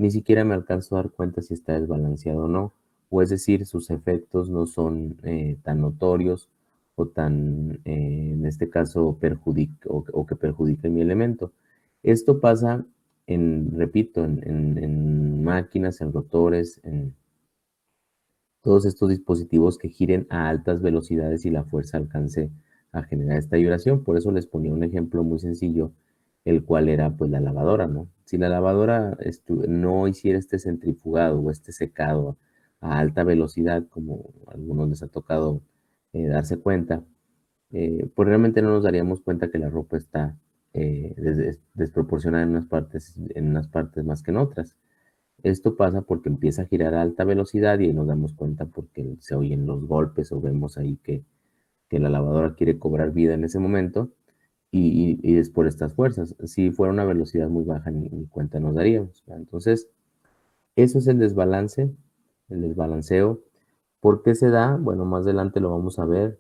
ni siquiera me alcanzo a dar cuenta si está desbalanceado o no, o es decir, sus efectos no son tan notorios o tan, en este caso, o que perjudiquen mi elemento. Esto pasa repito, en máquinas, en rotores, en todos estos dispositivos que giren a altas velocidades y la fuerza alcance a generar esta vibración. Por eso les ponía un ejemplo muy sencillo, el cual era pues la lavadora, ¿no? Si la lavadora no hiciera este centrifugado o este secado a alta velocidad, como a algunos les ha tocado darse cuenta, pues realmente no nos daríamos cuenta que la ropa está desproporcionada en unas partes más que en otras. Esto pasa porque empieza a girar a alta velocidad y ahí nos damos cuenta porque se oyen los golpes o vemos ahí que la lavadora quiere cobrar vida en ese momento y es por estas fuerzas. Si fuera una velocidad muy baja, ni cuenta nos daríamos, ¿verdad? Entonces, eso es el desbalanceo. ¿Por qué se da? Bueno, más adelante lo vamos a ver.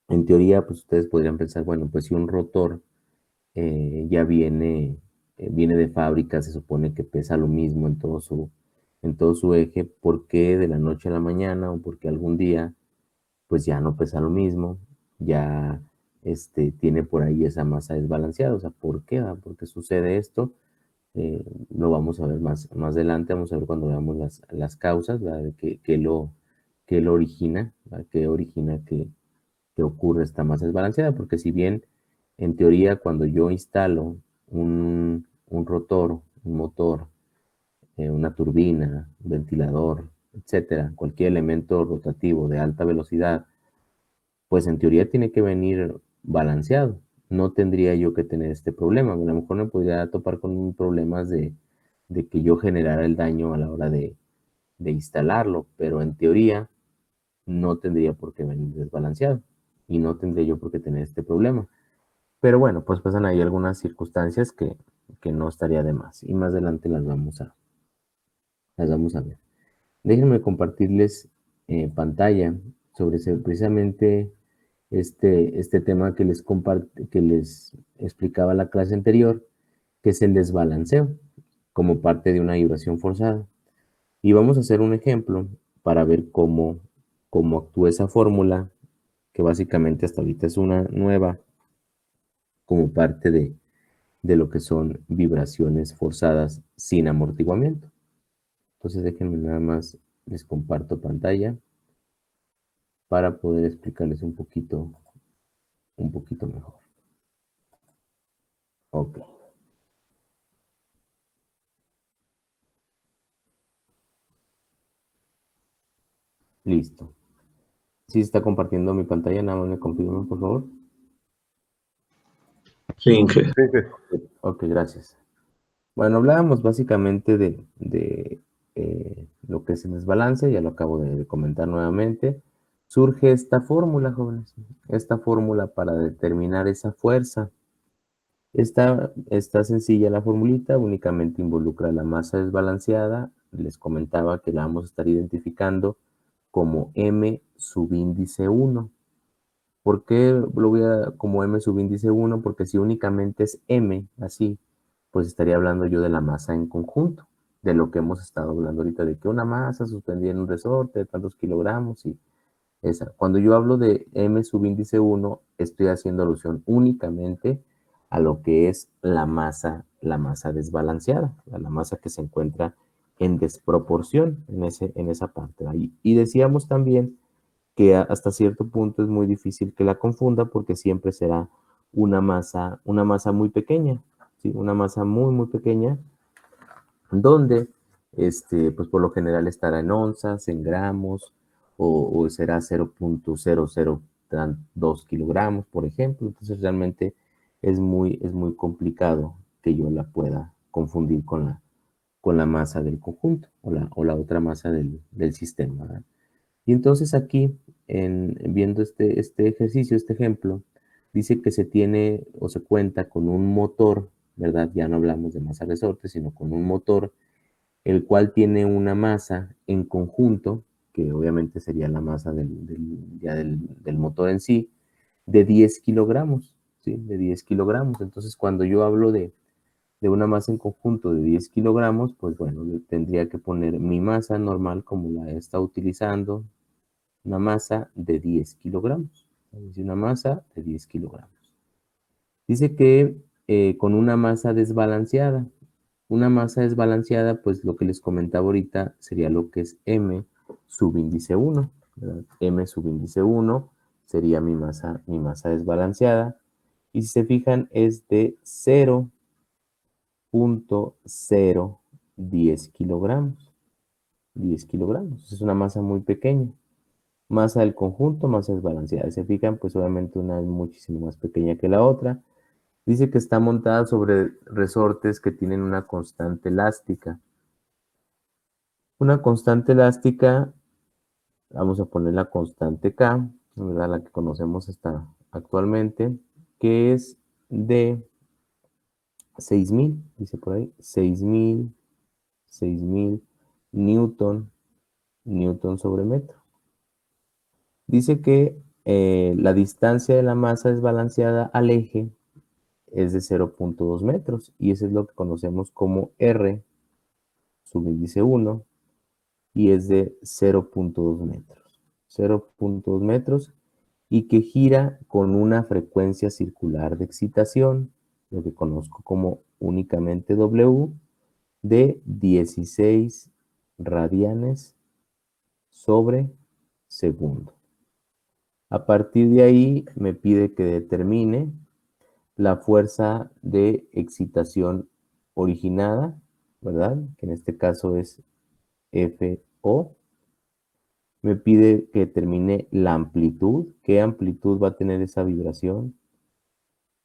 En teoría, pues ustedes podrían pensar, bueno, pues si un rotor ya viene de fábrica, se supone que pesa lo mismo en todo su eje, ¿por qué de la noche a la mañana o porque algún día pues ya no pesa lo mismo, ya tiene por ahí esa masa desbalanceada? O sea, ¿por qué? ¿Por qué sucede esto? Lo vamos a ver más adelante, vamos a ver cuando veamos las causas, ¿verdad? De qué lo origina, ¿verdad? ¿Qué origina que ocurre esta masa desbalanceada? Porque si bien en teoría cuando yo instalo un rotor, un motor, una turbina, un ventilador, etcétera, cualquier elemento rotativo de alta velocidad, pues en teoría tiene que venir balanceado. No tendría yo que tener este problema. A lo mejor me podría topar con un problema de que yo generara el daño a la hora de instalarlo, pero en teoría no tendría por qué venir desbalanceado y no tendría yo por qué tener este problema. Pero bueno, pues pasan ahí algunas circunstancias que no estaría de más y más adelante las vamos a ver. Déjenme compartirles pantalla sobre precisamente este tema que les explicaba la clase anterior, que es el desbalanceo como parte de una vibración forzada. Y vamos a hacer un ejemplo para ver cómo actúa esa fórmula, que básicamente hasta ahorita es una nueva, como parte de lo que son vibraciones forzadas sin amortiguamiento. Entonces déjenme nada más, les comparto pantalla para poder explicarles un poquito mejor. Ok, listo. ¿Sí se está compartiendo mi pantalla? Nada más me confirman, por favor. Sí, Inge. Ok, gracias. Bueno, hablábamos básicamente de lo que es el desbalance, ya lo acabo de comentar nuevamente. Surge esta fórmula, jóvenes, esta fórmula para determinar esa fuerza. Está sencilla la formulita, únicamente involucra la masa desbalanceada. Les comentaba que la vamos a estar identificando como M subíndice 1. ¿Por qué lo voy a como M subíndice 1? Porque si únicamente es M, así, pues estaría hablando yo de la masa en conjunto, de lo que hemos estado hablando ahorita, de que una masa suspendida en un resorte de tantos kilogramos y esa. Cuando yo hablo de M subíndice 1, estoy haciendo alusión únicamente a lo que es la masa desbalanceada, la masa que se encuentra en desproporción en esa parte. Ahí. Y decíamos también que hasta cierto punto es muy difícil que la confunda porque siempre será una masa muy pequeña, ¿sí? Una masa muy pequeña, donde pues por lo general estará en onzas, en gramos, o será 0.0002 kilogramos, por ejemplo. Entonces realmente es muy complicado que yo la pueda confundir con la masa del conjunto o la otra masa del sistema, ¿verdad? Y entonces aquí, viendo este ejercicio, este ejemplo, dice que se tiene o se cuenta con un motor, ¿verdad? Ya no hablamos de masa resorte, sino con un motor, el cual tiene una masa en conjunto, que obviamente sería la masa del motor en sí, de 10 kilogramos, ¿sí? De 10 kilogramos. Entonces, cuando yo hablo de de una masa en conjunto de 10 kilogramos, pues bueno, tendría que poner mi masa normal como la he estado utilizando, una masa de 10 kilogramos. Es una masa de 10 kilogramos. Dice que con una masa desbalanceada. Una masa desbalanceada, pues lo que les comentaba ahorita sería lo que es M sub índice 1. ¿Verdad? M sub índice 1 sería mi masa desbalanceada. Y si se fijan, es de 0.010 kilogramos. 10 kilogramos. Es una masa muy pequeña. Masa del conjunto, masa desbalanceada. Si se fijan, pues obviamente una es muchísimo más pequeña que la otra. Dice que está montada sobre resortes que tienen una constante elástica. Una constante elástica, vamos a poner la constante K, ¿verdad? La que conocemos hasta actualmente, que es de 6.000, dice por ahí, 6.000 newton sobre metro. Dice que la distancia de la masa desbalanceada al eje es de 0.2 metros y eso es lo que conocemos como R subíndice 1 y es de 0.2 metros. 0.2 metros y que gira con una frecuencia circular de excitación, lo que conozco como únicamente W, de 16 radianes sobre segundo. A partir de ahí me pide que determine la fuerza de excitación originada, ¿verdad? Que en este caso es FO. Me pide que determine la amplitud, qué amplitud va a tener esa vibración.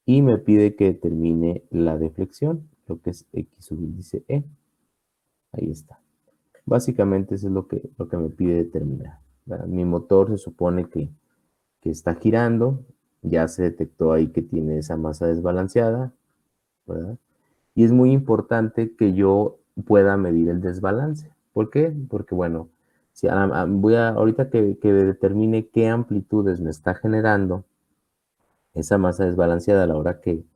Y me pide que determine la deflexión, lo que es X subíndice E. Ahí está. Básicamente eso es lo que me pide determinar. ¿Verdad? Mi motor se supone que está girando, ya se detectó ahí que tiene esa masa desbalanceada, ¿verdad? Y es muy importante que yo pueda medir el desbalance. ¿Por qué? Porque, bueno, si ahorita que determine qué amplitudes me está generando esa masa desbalanceada a la hora que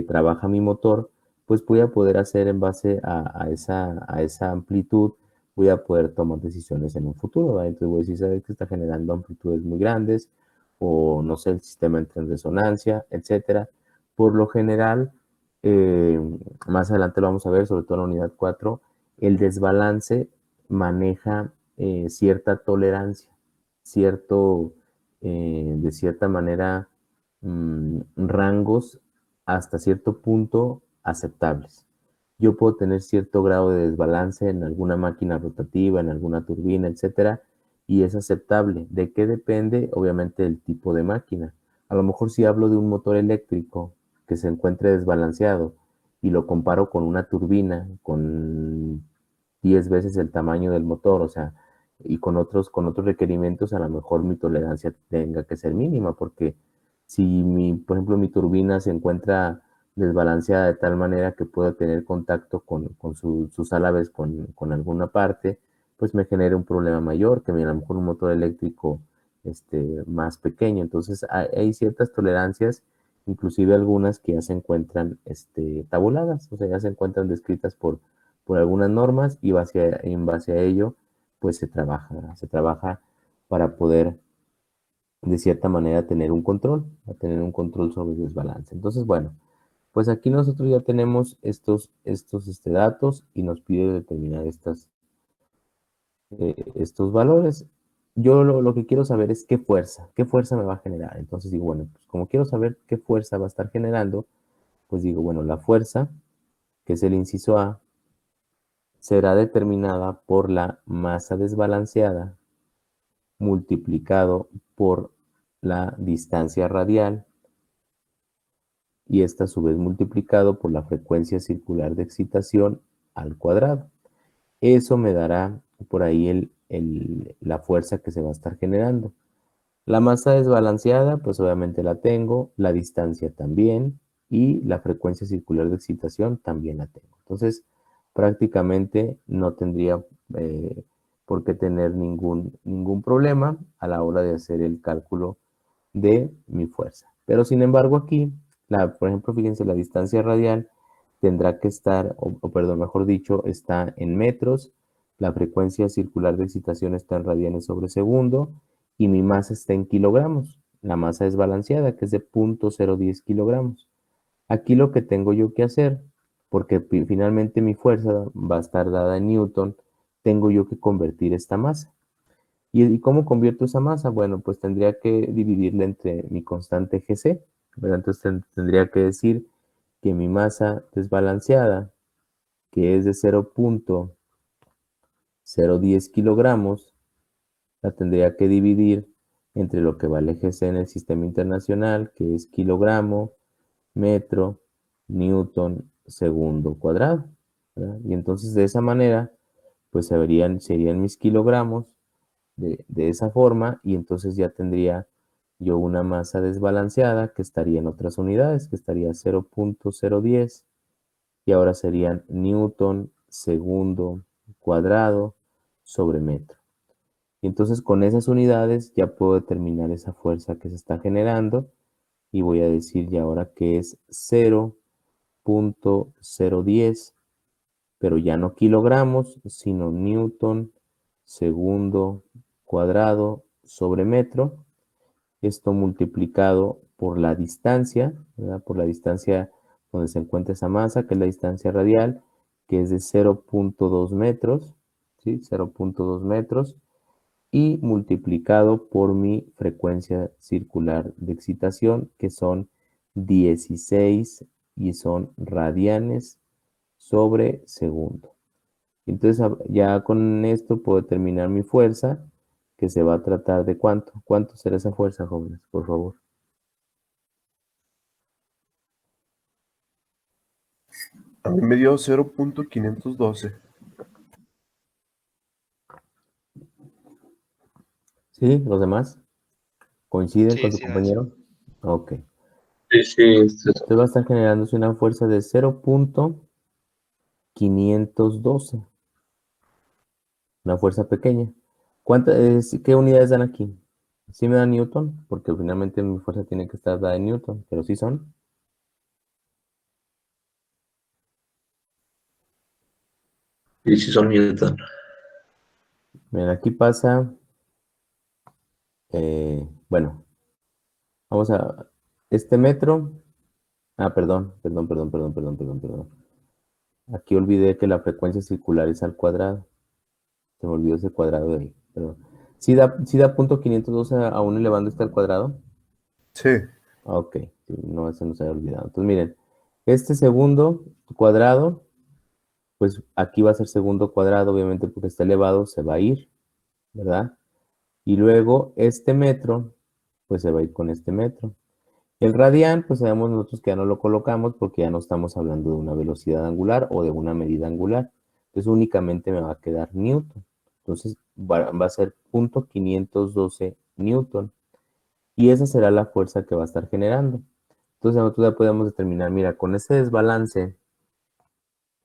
trabaja mi motor, pues voy a poder hacer en base a esa amplitud, voy a poder tomar decisiones en un futuro, ¿verdad? Entonces voy a decir, ¿sabes que está generando amplitudes muy grandes? O no sé, el sistema entra en resonancia, etcétera. Por lo general, eh, más adelante lo vamos a ver, sobre todo en la unidad 4, el desbalance maneja cierta tolerancia, de cierta manera, rangos hasta cierto punto aceptables. Yo puedo tener cierto grado de desbalance en alguna máquina rotativa, en alguna turbina, etcétera, y es aceptable. ¿De qué depende? Obviamente del tipo de máquina. A lo mejor si hablo de un motor eléctrico que se encuentre desbalanceado y lo comparo con una turbina con 10 veces el tamaño del motor, o sea, y con otros requerimientos, a lo mejor mi tolerancia tenga que ser mínima, porque si por ejemplo, mi turbina se encuentra desbalanceada de tal manera que pueda tener contacto con sus álabes con alguna parte, pues me genera un problema mayor que a lo mejor un motor eléctrico más pequeño. Entonces hay ciertas tolerancias, inclusive algunas que ya se encuentran tabuladas, o sea, ya se encuentran descritas por algunas normas y en base a ello, pues se trabaja para poder de cierta manera tener un control, a tener un control sobre el desbalance. Entonces, bueno, pues aquí nosotros ya tenemos estos datos y nos pide determinar estos valores. Yo lo que quiero saber es qué fuerza me va a generar. Entonces digo, bueno, pues como quiero saber qué fuerza va a estar generando, pues digo, bueno, la fuerza, que es el inciso A, será determinada por la masa desbalanceada multiplicado por la distancia radial y esta a su vez multiplicado por la frecuencia circular de excitación al cuadrado. Eso me dará por ahí la fuerza que se va a estar generando. La masa desbalanceada, pues obviamente la tengo, la distancia también y la frecuencia circular de excitación también la tengo. Entonces, prácticamente no tendría por qué tener ningún problema a la hora de hacer el cálculo de mi fuerza. Pero sin embargo aquí, por ejemplo, fíjense la distancia radial, tendrá que estar, o perdón, mejor dicho, está en metros, la frecuencia circular de excitación está en radianes sobre segundo y mi masa está en kilogramos. La masa desbalanceada, que es de 0.010 kilogramos. Aquí lo que tengo yo que hacer, porque finalmente mi fuerza va a estar dada en Newton, tengo yo que convertir esta masa. ¿Y cómo convierto esa masa? Bueno, pues tendría que dividirla entre mi constante Gc, ¿verdad? Entonces tendría que decir que mi masa desbalanceada, que es de 0.010 kilogramos, la tendría que dividir entre lo que vale Gc en el sistema internacional, que es kilogramo, metro, newton, segundo cuadrado, ¿verdad? Y entonces de esa manera, pues serían mis kilogramos de esa forma, y entonces ya tendría yo una masa desbalanceada que estaría en otras unidades, que estaría 0.010, y ahora serían newton segundo cuadrado sobre metro. Y entonces con esas unidades ya puedo determinar esa fuerza que se está generando, y voy a decir ya ahora que es 0.010, pero ya no kilogramos, sino newton segundo cuadrado sobre metro. Esto multiplicado por la distancia, ¿verdad? Por la distancia donde se encuentra esa masa, que es la distancia radial, que es de 0.2 metros, ¿sí? 0.2 metros, y multiplicado por mi frecuencia circular de excitación, que son 16 y son radianes sobre segundo. Entonces ya con esto puedo determinar mi fuerza, que se va a tratar de cuánto. ¿Cuánto será esa fuerza, jóvenes? Por favor. A mí me dio 0.512. ¿Sí? ¿Los demás coinciden con Sí, su sí, da eso. compañero? Ok. Sí, sí, es eso. Entonces va a estar generándose una fuerza de 0.512. Una fuerza pequeña. ¿Qué unidades dan aquí? Sí me dan Newton, porque finalmente mi fuerza tiene que estar dada en Newton, pero sí son. Y si son Newton. Miren, aquí pasa, bueno, vamos a, este metro, perdón. Aquí olvidé que la frecuencia circular es al cuadrado. Se me olvidó ese cuadrado de ahí, perdón. ¿Sí da punto 512 aún elevando este al cuadrado? Sí, Ok, sí, no, eso no se había olvidado. Entonces, miren, este segundo cuadrado, pues aquí va a ser segundo cuadrado, obviamente porque está elevado, se va a ir, ¿verdad? Y luego este metro, pues se va a ir con este metro. El radian, pues sabemos nosotros que ya no lo colocamos porque ya no estamos hablando de una velocidad angular o de una medida angular. Entonces únicamente me va a quedar newton. Entonces va a ser 0.512 newton. Y esa será la fuerza que va a estar generando. Entonces nosotros ya podemos determinar, mira, con ese desbalance,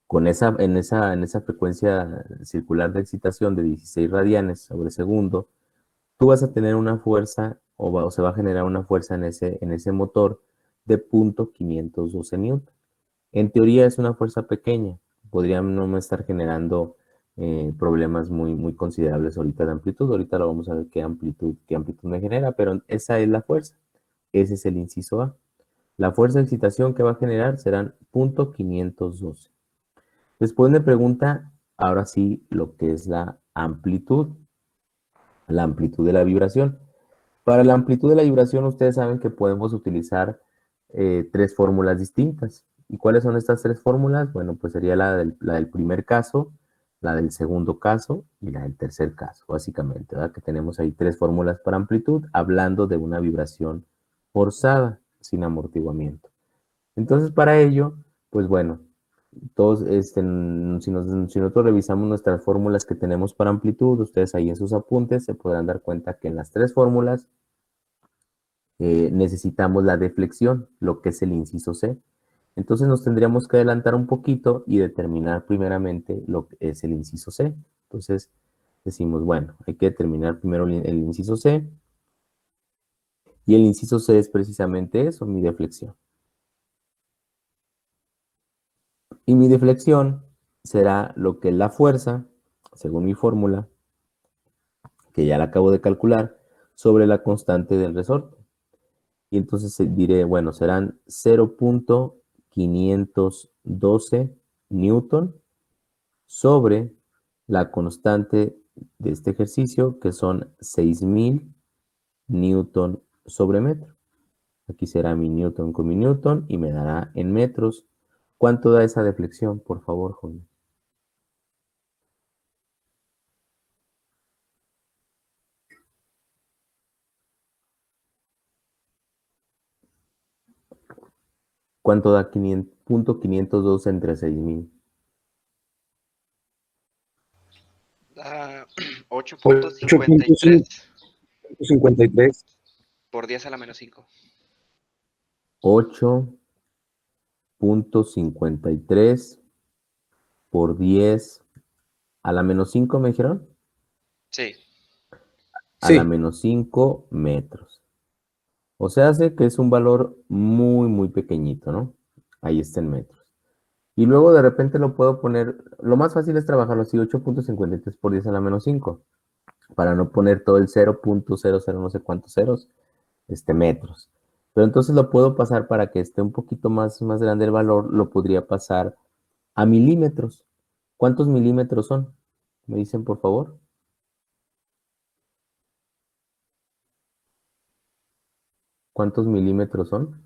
en esa frecuencia circular de excitación de 16 radianes sobre segundo, tú vas a tener una fuerza, o se va a generar una fuerza en ese motor de 0.512 newton. En teoría es una fuerza pequeña, podrían no estar generando problemas muy, muy considerables ahorita de amplitud. Ahorita lo vamos a ver qué amplitud me genera, pero esa es la fuerza. Ese es el inciso A. La fuerza de excitación que va a generar serán 0.512. Después me pregunta, ahora sí, lo que es la amplitud de la vibración. Para la amplitud de la vibración, ustedes saben que podemos utilizar tres fórmulas distintas. ¿Y cuáles son estas tres fórmulas? Bueno, pues sería la del primer caso, la del segundo caso y la del tercer caso, básicamente, ¿verdad? Que tenemos ahí tres fórmulas para amplitud, hablando de una vibración forzada, sin amortiguamiento. Entonces, para ello, pues bueno, todos, si nosotros revisamos nuestras fórmulas que tenemos para amplitud, ustedes ahí en sus apuntes se podrán dar cuenta que en las tres fórmulas necesitamos la deflexión, lo que es el inciso C. Entonces nos tendríamos que adelantar un poquito y determinar primeramente lo que es el inciso C. Entonces decimos, bueno, hay que determinar primero el inciso C, y el inciso C es precisamente eso, mi deflexión. Y mi deflexión será lo que es la fuerza, según mi fórmula, que ya la acabo de calcular, sobre la constante del resorte. Y entonces diré, bueno, serán 0.512 newton sobre la constante de este ejercicio, que son 6.000 newton sobre metro. Aquí será mi newton con mi newton y me dará en metros. ¿Cuánto da esa deflexión, por favor, joven? ¿Cuánto da 500.512 entre 6.000? Da 8.53 8.53 por 10 a la menos 5. 8.53 por 10 a la menos 5, ¿me dijeron? Sí. A la Sí. menos 5 metros. O sea, hace que es un valor muy, muy pequeñito, ¿no? Ahí está en metros. Y luego de repente lo puedo poner, lo más fácil es trabajarlo así, 8.53 por 10 a la menos 5, para no poner todo el 0.00 no sé cuántos ceros, metros. Pero entonces lo puedo pasar para que esté un poquito más grande el valor, lo podría pasar a milímetros. ¿Cuántos milímetros son? ¿Me dicen, por favor? ¿Cuántos milímetros son?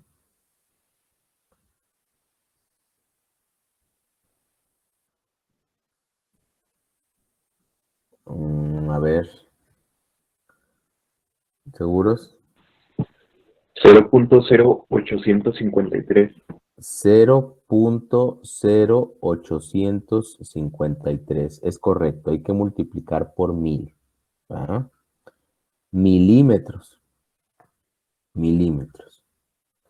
A ver, ¿seguros? 0.0853. 0.0853. Es correcto, hay que multiplicar por 1000. ¿Va? Milímetros. Milímetros.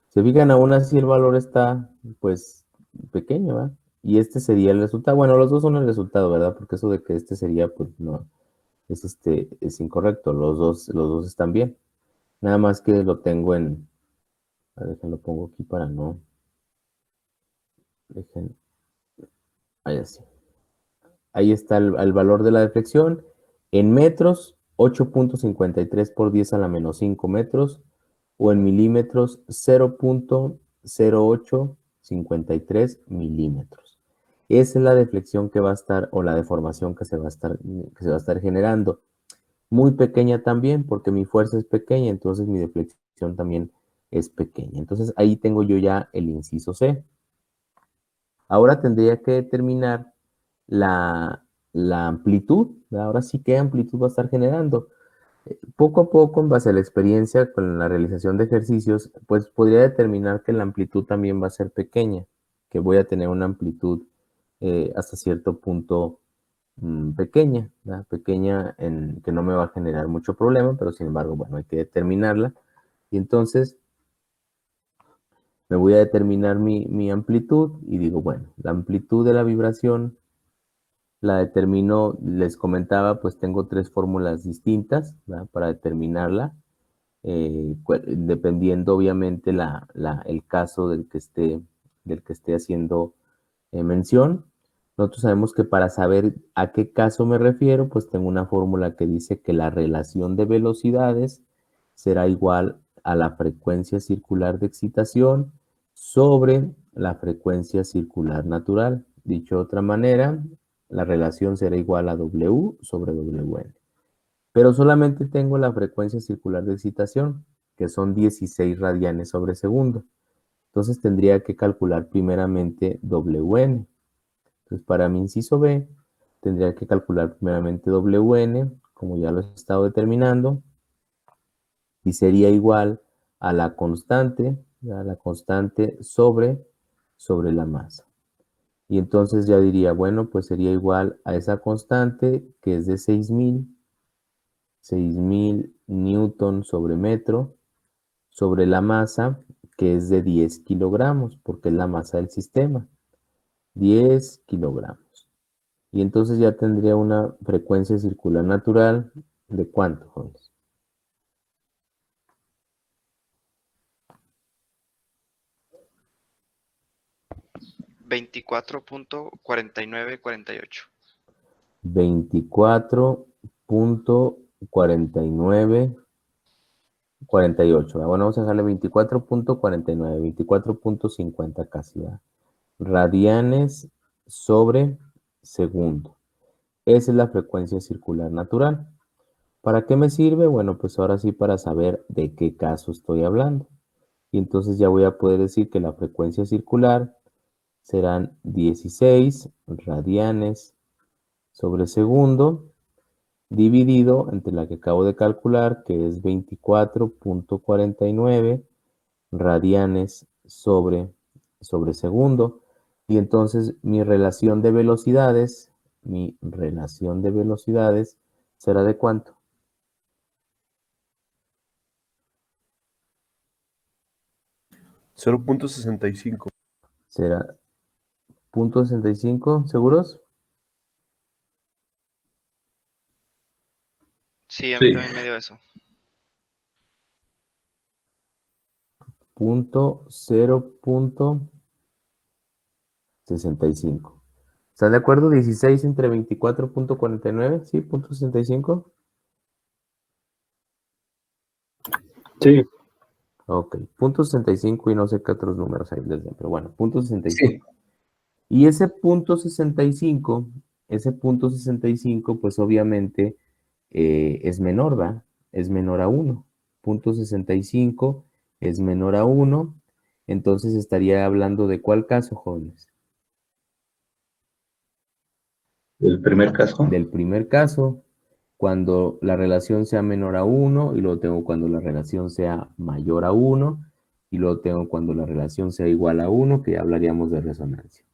Se fijan, aún así el valor está, pues, pequeño, ¿verdad? Y este sería el resultado. Bueno, los dos son el resultado, ¿verdad? Porque eso de que este sería, pues, no, es incorrecto. Los dos están bien. Nada más que lo tengo en, a ver, déjenlo pongo aquí para no, dejen, ahí así. Ahí está el valor de la deflexión. En metros, 8.53 por 10 a la menos 5 metros. O en milímetros, 0.0853 milímetros. Esa es la deflexión que va a estar, o la deformación que se va a estar generando. Muy pequeña también, porque mi fuerza es pequeña, entonces mi deflexión también es pequeña. Entonces ahí tengo yo ya el inciso C. Ahora tendría que determinar la amplitud. Ahora sí, ¿qué amplitud va a estar generando? Poco a poco, en base a la experiencia con la realización de ejercicios, pues podría determinar que la amplitud también va a ser pequeña, que voy a tener una amplitud hasta cierto punto pequeña, ¿verdad? Pequeña en que no me va a generar mucho problema, pero sin embargo, bueno, hay que determinarla. Y entonces me voy a determinar mi amplitud y digo, bueno, la amplitud de la vibración la determino, les comentaba, pues tengo tres fórmulas distintas, ¿verdad? Para determinarla, dependiendo obviamente el caso del que esté haciendo mención. Nosotros sabemos que para saber a qué caso me refiero, pues tengo una fórmula que dice que la relación de velocidades será igual a la frecuencia circular de excitación sobre la frecuencia circular natural. Dicho de otra manera, la relación será igual a W sobre WN. Pero solamente tengo la frecuencia circular de excitación, que son 16 radianes sobre segundo. Entonces tendría que calcular primeramente WN. Entonces para mi inciso B, tendría que calcular primeramente WN, como ya lo he estado determinando, y sería igual a la constante sobre la masa. Y entonces ya diría, bueno, pues sería igual a esa constante que es de 6.000 newton sobre metro, sobre la masa que es de 10 kilogramos, porque es la masa del sistema, 10 kilogramos. Y entonces ya tendría una frecuencia circular natural de ¿cuánto, jóvenes? 24.4948. 24.4948. Bueno, vamos a dejarle 24.49, 24.50 casi, ¿verdad? Radianes sobre segundo. Esa es la frecuencia circular natural. ¿Para qué me sirve? Bueno, pues ahora sí para saber de qué caso estoy hablando. Y entonces ya voy a poder decir que la frecuencia circular serán 16 radianes sobre segundo dividido entre la que acabo de calcular, que es 24.49 radianes sobre segundo. Y entonces mi relación de velocidades será ¿de cuánto? 0.65. Será 0.65, ¿seguros? Sí, a mí también me dio eso. 0.65. ¿Están de acuerdo? 16 entre 24.49, ¿sí? ¿0.65? Sí. Ok, 0.65 y no sé qué otros números hay desde, pero bueno, 0.65. Sí. Y ese 0.65, pues obviamente es menor, ¿va? Es menor a 1. 0.65 es menor a 1. Entonces estaría hablando de ¿cuál caso, jóvenes? El primer caso. Del primer caso, cuando la relación sea menor a 1, y luego tengo cuando la relación sea mayor a 1, y luego tengo cuando la relación sea igual a 1, que ya hablaríamos de resonancia.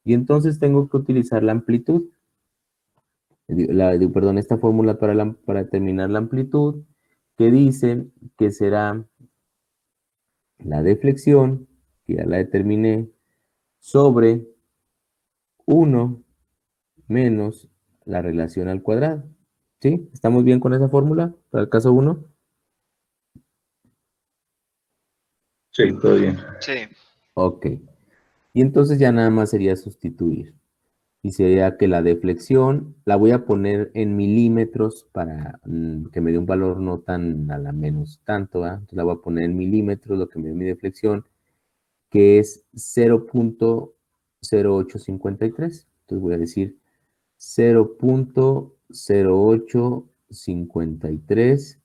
Y entonces tengo que utilizar la amplitud. Perdón, esta fórmula para determinar la amplitud, que dice que será la deflexión, que ya la determiné, sobre 1 menos la relación al cuadrado. ¿Sí? ¿Estamos bien con esa fórmula para el caso 1? Sí, todo bien. Sí. Ok. Y entonces ya nada más sería sustituir. Y sería que la deflexión la voy a poner en milímetros para que me dé un valor no tan a la menos tanto, ¿verdad? Entonces la voy a poner en milímetros, lo que me dé mi deflexión, que es 0.0853. Entonces voy a decir 0.0853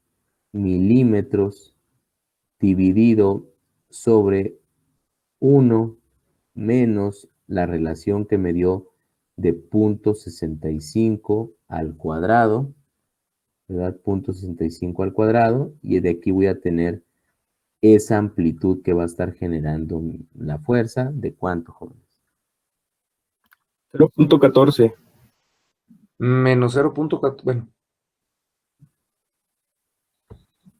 milímetros dividido sobre 1 menos la relación que me dio de 0.65 al cuadrado, ¿verdad? 0.65 al cuadrado, y de aquí voy a tener esa amplitud que va a estar generando la fuerza. ¿De cuánto, jóvenes? 0.14. Menos 0.14. Bueno,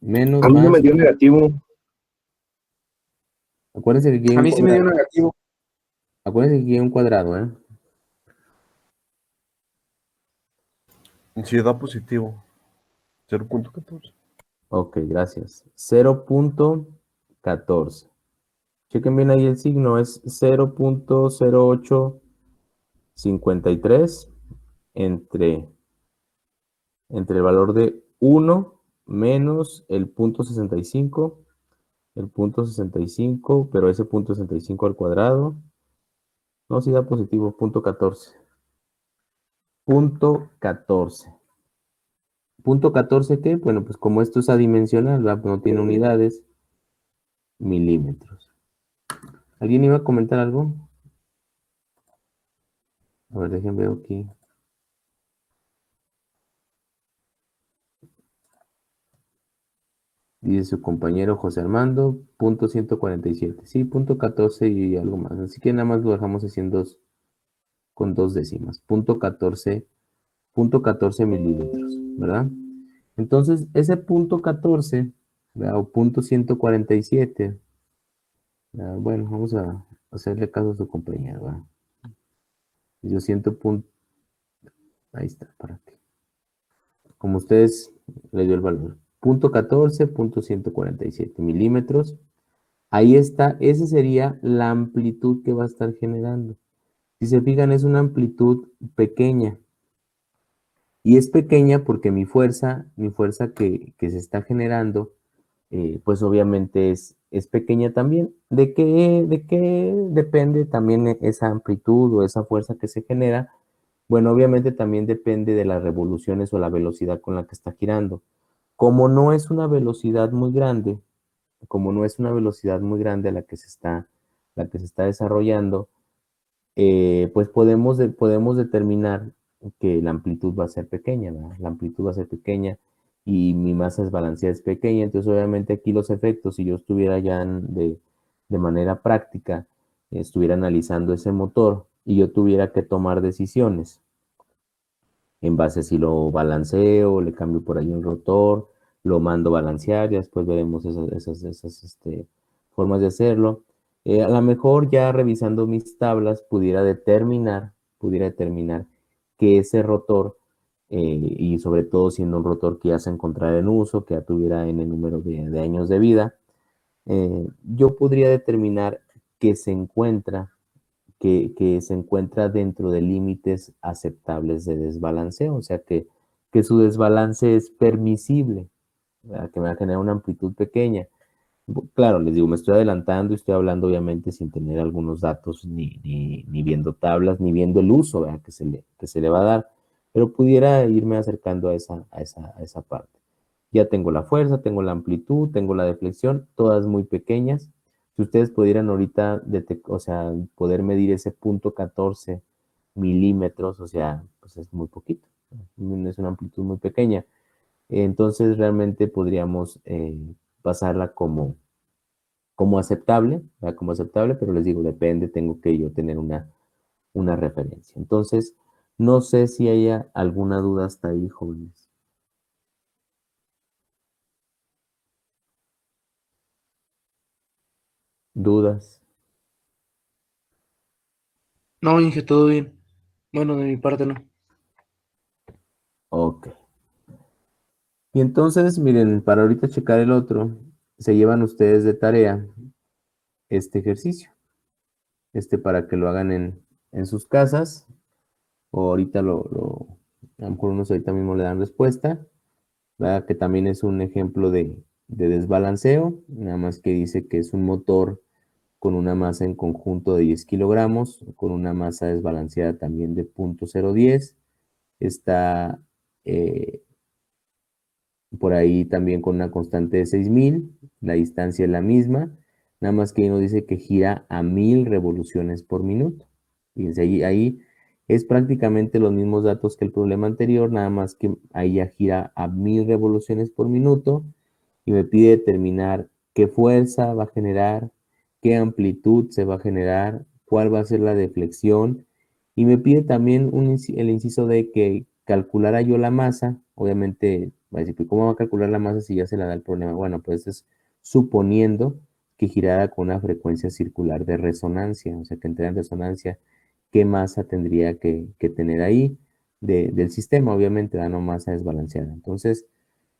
Menos A mí no más. me dio negativo. Acuérdense que aquí hay a un mí sí me dio cuadrado. negativo. Acuérdense que aquí hay un cuadrado, ¿eh? Sí, da positivo. 0.14. Ok, gracias. 0.14. Chequen bien ahí el signo, es 0.0853 entre el valor de 1 menos el 0.65, el 0.65, pero ese 0.65 al cuadrado, no, si da positivo, 0.14. 0.14. ¿0.14 qué? Bueno, pues como esto es adimensional, ¿verdad? Pues no tiene unidades, milímetros. ¿Alguien iba a comentar algo? A ver, déjenme ver aquí. Dice su compañero José Armando, 0.147. Sí, 0.14 y algo más. Así que nada más lo dejamos así con 2 décimas. 0.14 milímetros, ¿verdad? Entonces, ese 0.14, ¿verdad? O 0.147. Bueno, vamos a hacerle caso a su compañero, ¿verdad? Yo siento ahí está, para que. Como ustedes le dio el valor. 0.14, 0.147 milímetros. Ahí está, esa sería la amplitud que va a estar generando. Si se fijan, es una amplitud pequeña. Y es pequeña porque mi fuerza que se está generando, pues obviamente es pequeña también. ¿De qué depende también esa amplitud o esa fuerza que se genera? Bueno, obviamente también depende de las revoluciones o la velocidad con la que está girando. Como no es una velocidad muy grande, como no es una velocidad muy grande la que se está desarrollando, pues podemos determinar que la amplitud va a ser pequeña, ¿verdad? La amplitud va a ser pequeña y mi masa desbalanceada es pequeña, entonces obviamente aquí los efectos, si yo estuviera ya de manera práctica, estuviera analizando ese motor y yo tuviera que tomar decisiones en base a si lo balanceo, le cambio por ahí un rotor, lo mando balancear, ya después veremos esas formas de hacerlo. A lo mejor ya revisando mis tablas pudiera determinar que ese rotor, y sobre todo siendo un rotor que ya se encontrara en uso, que ya tuviera en el número de años de vida, yo podría determinar que se encuentra que se encuentra dentro de límites aceptables de desbalanceo, o sea que su desbalance es permisible, ¿verdad? Que me va a generar una amplitud pequeña. Claro, les digo, me estoy adelantando y estoy hablando obviamente sin tener algunos datos, ni viendo tablas, ni viendo el uso, ¿verdad? Que se le va a dar, pero pudiera irme acercando a esa parte. Ya tengo la fuerza, tengo la amplitud, tengo la deflexión, todas muy pequeñas. Si ustedes pudieran ahorita, o sea, poder medir ese punto 14 milímetros, o sea, pues es muy poquito, ¿no? Es una amplitud muy pequeña. Entonces realmente podríamos pasarla como aceptable, ¿verdad? Como aceptable, pero les digo, depende, tengo que yo tener una referencia. Entonces, no sé si haya alguna duda hasta ahí, jóvenes. ¿Dudas? No, Inge, todo bien. Bueno, de mi parte no. Ok. Y entonces, miren, para ahorita checar el otro, se llevan ustedes de tarea este ejercicio, para que lo hagan en sus casas, o ahorita a lo mejor unos ahorita mismo le dan respuesta, ¿verdad? Que también es un ejemplo de desbalanceo, nada más que dice que es un motor con una masa en conjunto de 10 kilogramos, con una masa desbalanceada también de 0.010, está por ahí también con una constante de 6000, la distancia es la misma, nada más que ahí nos dice que gira a 1000 revoluciones por minuto. Fíjense, ahí es prácticamente los mismos datos que el problema anterior, nada más que ahí ya gira a 1000 revoluciones por minuto y me pide determinar qué fuerza va a generar, qué amplitud se va a generar, cuál va a ser la deflexión y me pide también el inciso de que calculara yo la masa. Obviamente va a decir, ¿cómo va a calcular la masa si ya se la da el problema? Bueno, pues es suponiendo que girara con una frecuencia circular de resonancia, o sea, que entrara en resonancia, ¿qué masa tendría que tener ahí del sistema? Obviamente, no masa desbalanceada. Entonces,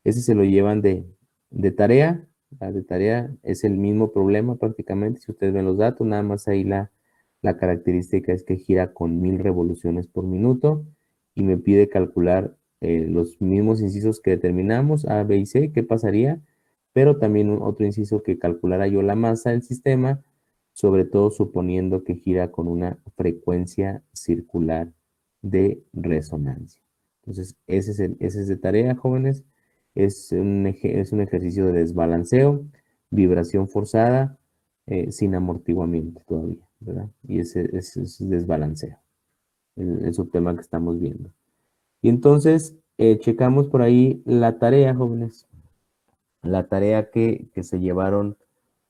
ese se lo llevan de tarea. De tarea es el mismo problema prácticamente. Si ustedes ven los datos, nada más ahí la característica es que gira con 1000 revoluciones por minuto y me pide calcular los mismos incisos que determinamos, A, B y C, qué pasaría, pero también otro inciso que calculara yo la masa del sistema, sobre todo suponiendo que gira con una frecuencia circular de resonancia. Entonces, ese es de tarea, jóvenes. Es un ejercicio de desbalanceo, vibración forzada, sin amortiguamiento todavía, ¿verdad? Y ese es desbalanceo, el subtema que estamos viendo. Y entonces, checamos por ahí la tarea, jóvenes. La tarea que se llevaron,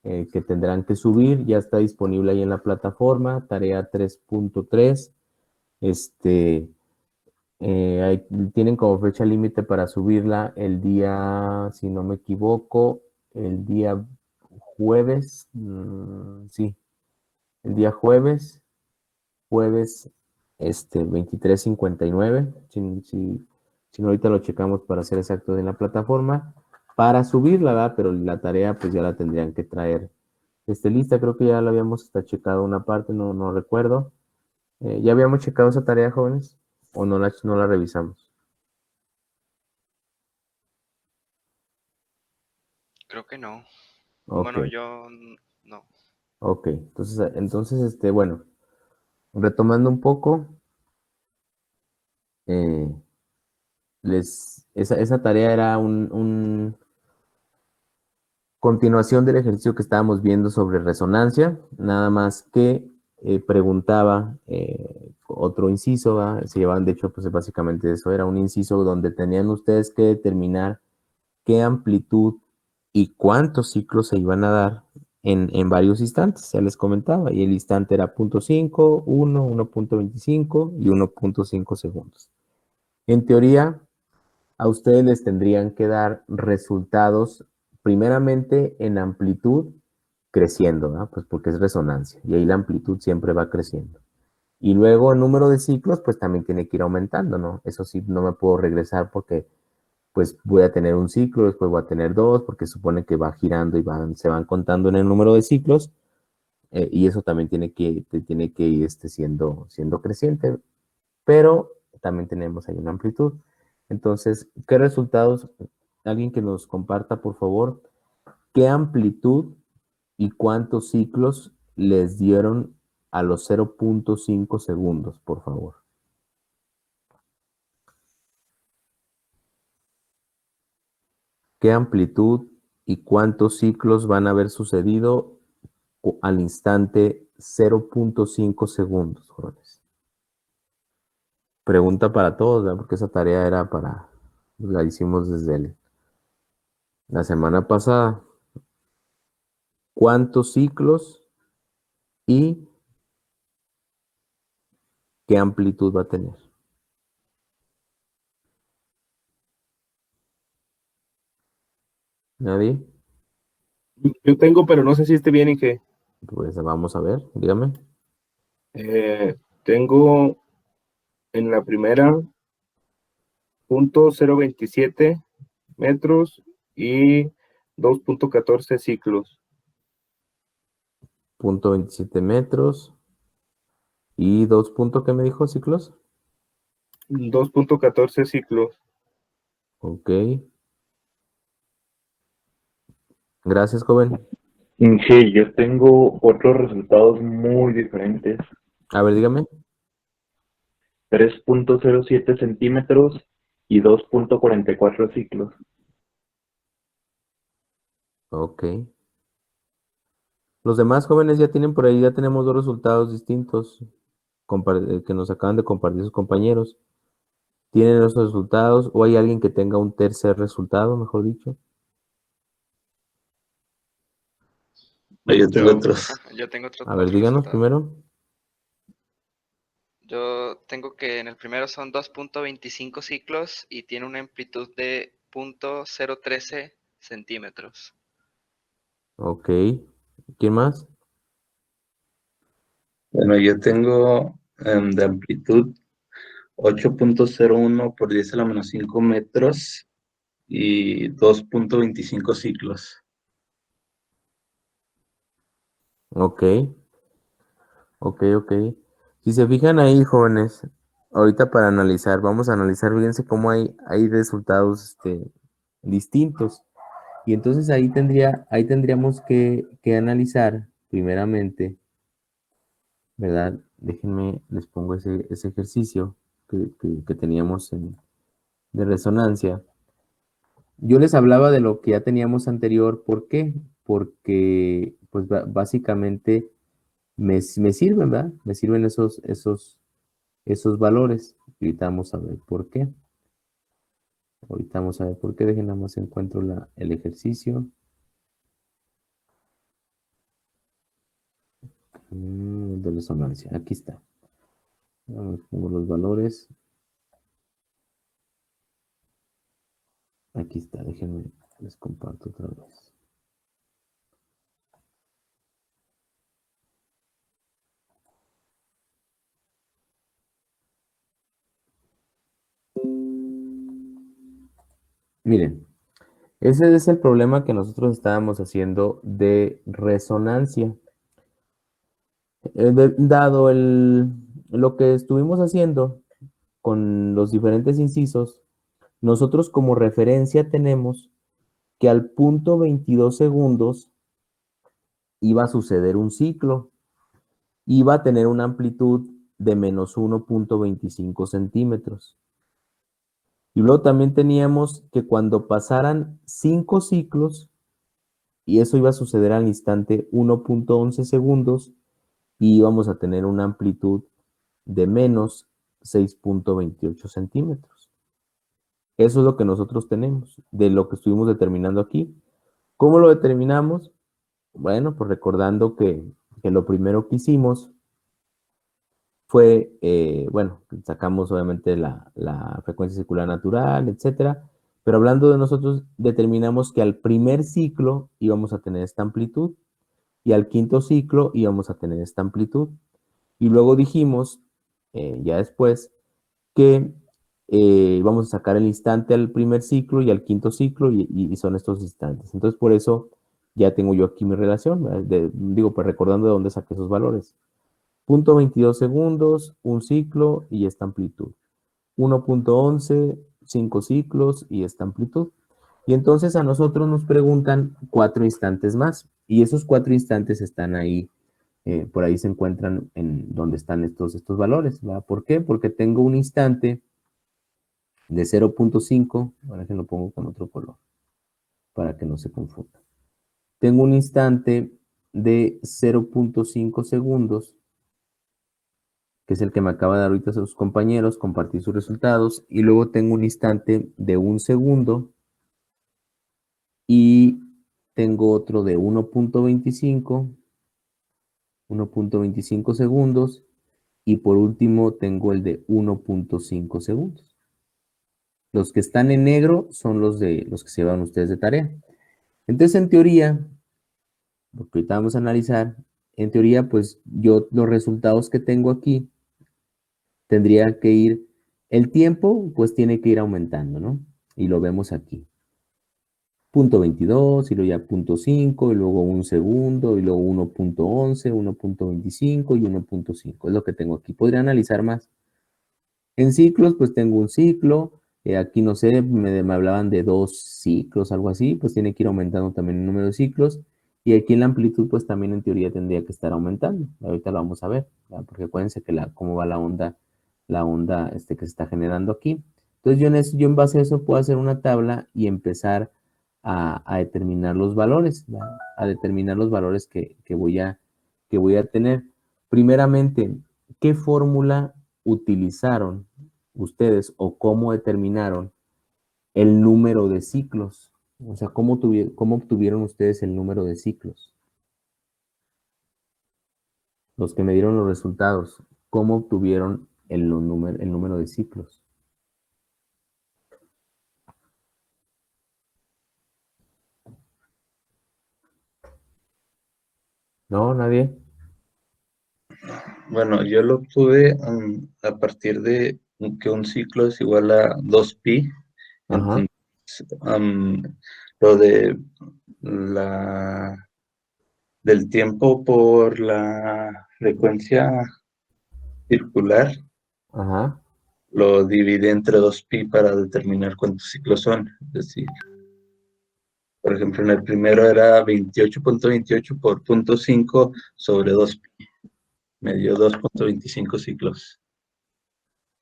que tendrán que subir, ya está disponible ahí en la plataforma, tarea 3.3. Tienen como fecha límite para subirla el día, si no me equivoco, el día jueves, sí, el día jueves 23:59, si no ahorita lo checamos para ser exactos en la plataforma, para subirla, ¿verdad? Pero la tarea pues ya la tendrían que traer Lista, creo que ya la habíamos hasta checado una parte, no recuerdo. ¿Ya habíamos checado esa tarea, jóvenes? ¿O no la revisamos? Creo que no. Ok, Bueno, no. ok. Entonces, bueno, retomando un poco, eh, esa tarea era continuación del ejercicio que estábamos viendo sobre resonancia, nada más que preguntaba otro inciso, ¿va? Se llevaban, de hecho, pues básicamente eso era un inciso donde tenían ustedes que determinar qué amplitud y cuántos ciclos se iban a dar en varios instantes, ya les comentaba, y el instante era 0.5, 1, 1.25 y 1.5 segundos. En teoría, a ustedes les tendrían que dar resultados primeramente en amplitud creciendo, ¿no? Pues porque es resonancia y ahí la amplitud siempre va creciendo. Y luego el número de ciclos pues también tiene que ir aumentando, ¿no? Eso sí, no me puedo regresar porque pues voy a tener un ciclo, después voy a tener dos, porque supone que va girando y se van contando en el número de ciclos, y eso también tiene que ir siendo creciente, pero también tenemos ahí una amplitud. Entonces, ¿qué resultados? Alguien que nos comparta, por favor, qué amplitud y cuántos ciclos les dieron a los 0.5 segundos, por favor. ¿Qué amplitud y cuántos ciclos van a haber sucedido al instante 0.5 segundos, jóvenes? Pregunta para todos, ¿verdad? Porque esa tarea era la hicimos desde la semana pasada. ¿Cuántos ciclos y qué amplitud va a tener? ¿Nadie? Yo tengo, pero no sé si esté bien y qué. Pues vamos a ver, dígame. Tengo en la primera 0.027 metros y 2.14 ciclos. 0.27 metros y 2 ¿qué me dijo, ciclos? 2.14 ciclos. Ok. Gracias, joven. Sí, yo tengo otros resultados muy diferentes. A ver, dígame. 3.07 centímetros y 2.44 ciclos. Ok. Los demás jóvenes ya tienen por ahí, ya tenemos dos resultados distintos que nos acaban de compartir sus compañeros. ¿Tienen esos resultados o hay alguien que tenga un tercer resultado, mejor dicho? Yo tengo otros. Yo tengo otros A ver, díganos resultados. primero. Yo tengo que en el primero son 2.25 ciclos y tiene una amplitud de 0.013 centímetros. Ok. ¿Quién más? Bueno, yo tengo de amplitud 8.01 por 10 a la menos 5 metros y 2.25 ciclos. Ok. Ok. Si se fijan ahí, jóvenes, ahorita para analizar, vamos a analizar, fíjense cómo hay resultados distintos. Y entonces ahí tendríamos que analizar, primeramente, ¿verdad? Déjenme, les pongo ese ejercicio que teníamos de resonancia. Yo les hablaba de lo que ya teníamos anterior, ¿por qué? Porque, pues, básicamente me sirven, ¿verdad? Me sirven esos valores. Ahorita vamos a ver por qué. Dejen nada más encuentro el ejercicio. De resonancia, aquí está. Pongo los valores. Aquí está, déjenme, les comparto otra vez. Miren, Ese es el problema que nosotros estábamos haciendo de resonancia. Dado lo que estuvimos haciendo con los diferentes incisos, nosotros como referencia tenemos que al punto 22 segundos iba a suceder un ciclo, iba a tener una amplitud de menos 1.25 centímetros. Y luego también teníamos que cuando pasaran 5 ciclos, y eso iba a suceder al instante 1.11 segundos, y íbamos a tener una amplitud de menos 6.28 centímetros. Eso es lo que nosotros tenemos, de lo que estuvimos determinando aquí. ¿Cómo lo determinamos? Bueno, pues recordando que lo primero que hicimos fue, bueno, sacamos obviamente la frecuencia circular natural, etcétera, pero hablando de nosotros, determinamos que al primer ciclo íbamos a tener esta amplitud y al quinto ciclo íbamos a tener esta amplitud. Y luego dijimos, ya después, que vamos a sacar el instante al primer ciclo y al quinto ciclo y son estos instantes. Entonces, por eso ya tengo yo aquí mi relación, digo, pues recordando de dónde saqué esos valores. Punto 22 segundos, un ciclo y esta amplitud. 1.11, 5 ciclos y esta amplitud. Y entonces a nosotros nos preguntan 4 instantes más. Y esos 4 instantes están ahí, por ahí se encuentran en donde están estos valores, ¿verdad? ¿Por qué? Porque tengo un instante de 0.5, ahora que lo pongo con otro color, para que no se confunda. Tengo un instante de 0.5 segundos, que es el que me acaba de dar ahorita sus compañeros, compartir sus resultados, y luego tengo un instante de 1 segundo, y tengo otro de 1.25 segundos, y por último tengo el de 1.5 segundos. Los que están en negro son los que se llevan ustedes de tarea. Entonces, en teoría, lo que ahorita vamos a analizar, en teoría, pues yo los resultados que tengo aquí tendría que ir, el tiempo pues tiene que ir aumentando, ¿no? Y lo vemos aquí. Punto 22, y luego ya punto 5, y luego 1 segundo, y luego 1.11, 1.25 y 1.5. Es lo que tengo aquí. Podría analizar más. En ciclos, pues tengo un ciclo. Aquí no sé, me hablaban de 2 ciclos, algo así. Pues tiene que ir aumentando también el número de ciclos. Y aquí en la amplitud, pues también en teoría tendría que estar aumentando. Ahorita lo vamos a ver, ¿verdad? Porque acuérdense que cómo va la onda que se está generando aquí. Entonces yo en base a eso puedo hacer una tabla y empezar a determinar los valores, ¿verdad? A determinar los valores que voy a tener. Primeramente, ¿qué fórmula utilizaron ustedes o cómo determinaron el número de ciclos? O sea, ¿cómo obtuvieron ustedes el número de ciclos? Los que me dieron los resultados, ¿cómo obtuvieron el número de ciclos? ¿No? ¿Nadie? Bueno, yo lo obtuve a partir de que un ciclo es igual a 2pi. Ajá. Entonces, lo del tiempo por la frecuencia circular, Ajá. lo dividí entre 2pi para determinar cuántos ciclos son. Es decir, por ejemplo, en el primero era 28.28 por 0.5 sobre 2pi. Me dio 2.25 ciclos.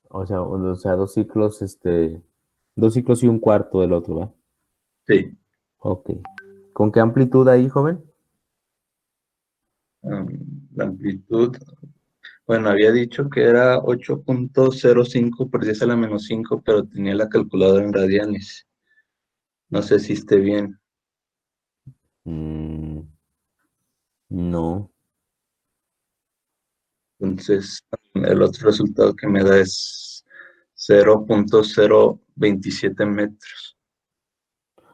O sea, 2 ciclos y un cuarto del otro, ¿va? Sí. Ok. ¿Con qué amplitud ahí, joven? La amplitud, bueno, había dicho que era 8.05 por 10 a la menos 5, pero tenía la calculadora en radianes. No sé si esté bien. No. Entonces, el otro resultado que me da es 0.027 metros.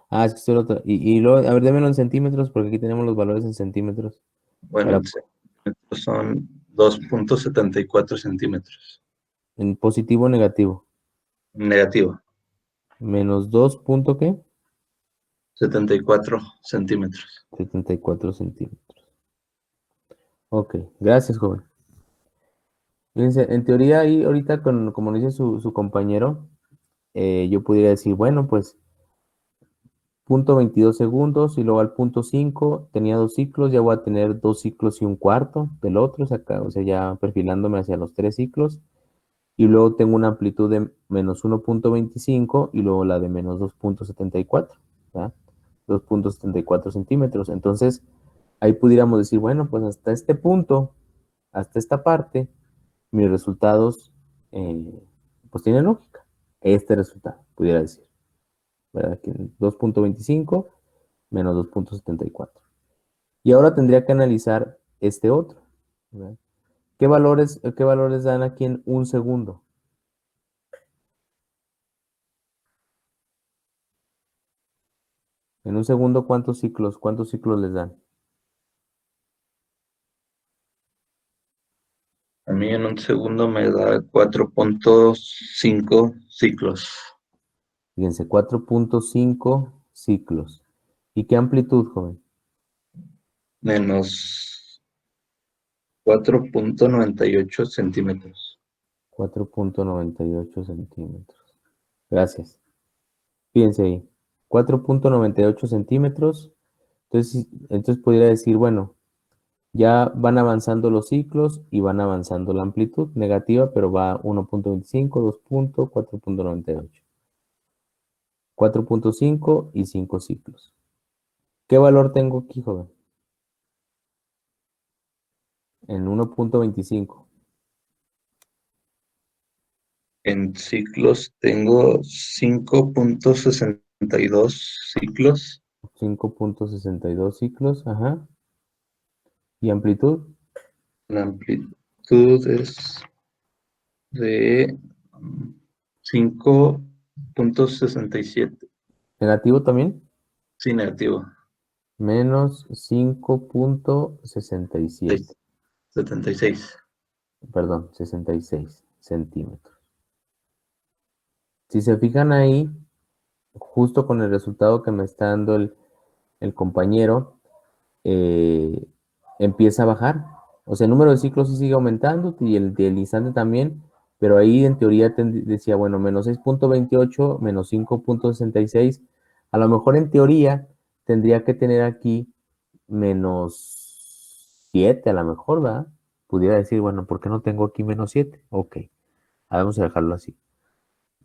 Ah, es que esto es otro. Y luego, a ver, démelo en centímetros, porque aquí tenemos los valores en centímetros. Bueno, Ahora, en centímetros son 2.74 centímetros. en positivo o negativo. Negativo. Menos 2 punto ¿qué? 74 centímetros. 74 centímetros. Ok, gracias, joven. Fíjense, en teoría ahí ahorita, como lo dice su compañero, yo pudiera decir, bueno, pues punto 22 segundos y luego al punto 5 tenía 2 ciclos, ya voy a tener 2 ciclos y un cuarto del otro, o sea, ya perfilándome hacia los 3 ciclos. Y luego tengo una amplitud de menos 1.25 y luego la de menos 2.74, ¿verdad? 2.74 centímetros. Entonces, ahí pudiéramos decir, bueno, pues hasta este punto, hasta esta parte, mis resultados, pues tienen lógica. Este resultado, pudiera decir, ¿verdad? Que 2.25 menos 2.74. Y ahora tendría que analizar este otro, ¿verdad? ¿Qué valores dan aquí en un segundo? En un segundo, ¿cuántos ciclos les dan? A mí en un segundo me da 4.5 ciclos. Fíjense, 4.5 ciclos. ¿Y qué amplitud, joven? Menos 4.98 centímetros. 4.98 centímetros. Gracias. Fíjense ahí. 4.98 centímetros. Entonces podría decir, bueno, ya van avanzando los ciclos y van avanzando la amplitud negativa, pero va 1.25, 2 puntos, 4.98. 4.5 y 5 ciclos. ¿Qué valor tengo aquí, joven? En 1.25. En ciclos tengo 5.62 ciclos. 5.62 ciclos, ajá. ¿Y amplitud? La amplitud es de 5.67. ¿Negativo también? Sí, negativo. Menos 5.67. 76. Perdón, 66 centímetros. Si se fijan ahí, justo con el resultado que me está dando el compañero, empieza a bajar. O sea, el número de ciclos sí sigue aumentando y el del instante también, pero ahí en teoría decía, bueno, menos 6.28, menos 5.66. A lo mejor en teoría tendría que tener aquí menos 7, a lo mejor, ¿verdad? Pudiera decir, bueno, ¿por qué no tengo aquí menos 7? Ok, vamos a dejarlo así.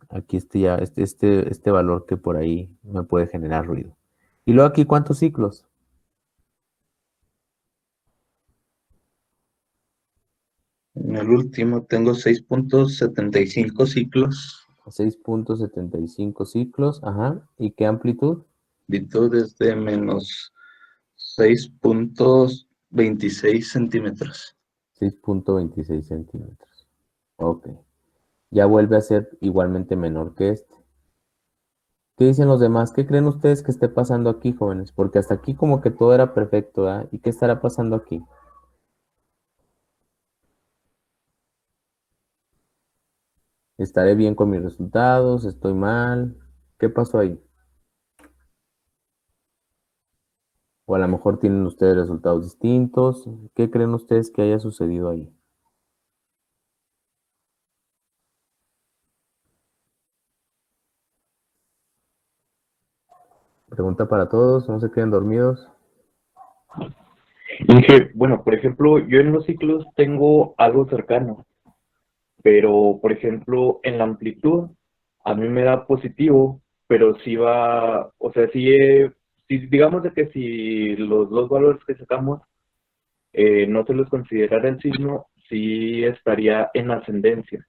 Aquí este valor que por ahí me puede generar ruido. Y luego aquí, ¿cuántos ciclos? En el último tengo 6.75 ciclos. 6.75 ciclos, ajá. ¿Y qué amplitud? Amplitud es de menos 6.26 centímetros. 6.26 centímetros. Ok. Ya vuelve a ser igualmente menor que este. ¿Qué dicen los demás? ¿Qué creen ustedes que esté pasando aquí, jóvenes? Porque hasta aquí como que todo era perfecto, ¿verdad? ¿Y qué estará pasando aquí? ¿Estaré bien con mis resultados? ¿Estoy mal? ¿Qué pasó ahí? O a lo mejor tienen ustedes resultados distintos. ¿Qué creen ustedes que haya sucedido ahí? Pregunta para todos, no se queden dormidos. Inge, bueno, por ejemplo, yo en los ciclos tengo algo cercano, pero por ejemplo, en la amplitud, a mí me da positivo, pero si va, o sea, si digamos de que si los dos valores que sacamos no se los considerara el signo, sí estaría en ascendencia.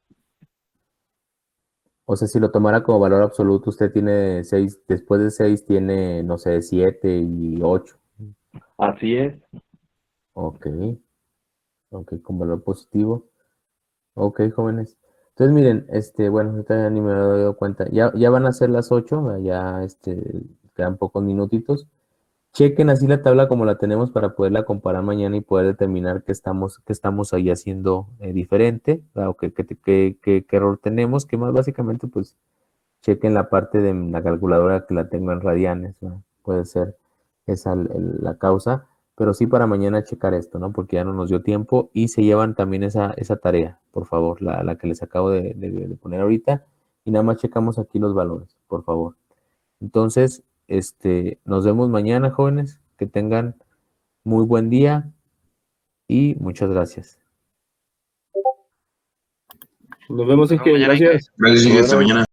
O sea, si lo tomara como valor absoluto, usted tiene 6, después de 6 tiene, no sé, 7 y 8. Así es. Ok, ok, con valor positivo. Ok, jóvenes. Entonces, miren, bueno, ahorita ya ni me había dado cuenta. Ya van a ser las 8, ya quedan pocos minutitos. Chequen así la tabla como la tenemos para poderla comparar mañana y poder determinar qué estamos ahí haciendo diferente, ¿verdad? O qué error tenemos, que más básicamente, pues, chequen la parte de la calculadora que la tengo en radianes, ¿verdad? puede ser esa la causa, pero sí para mañana checar esto, ¿no? Porque ya no nos dio tiempo y se llevan también esa tarea, por favor, la que les acabo de poner ahorita, y nada más checamos aquí los valores, por favor. Entonces, nos vemos mañana, jóvenes, que tengan muy buen día y muchas gracias. Nos vemos, Inge. mañana, Inge. Gracias. Gracias, hasta mañana.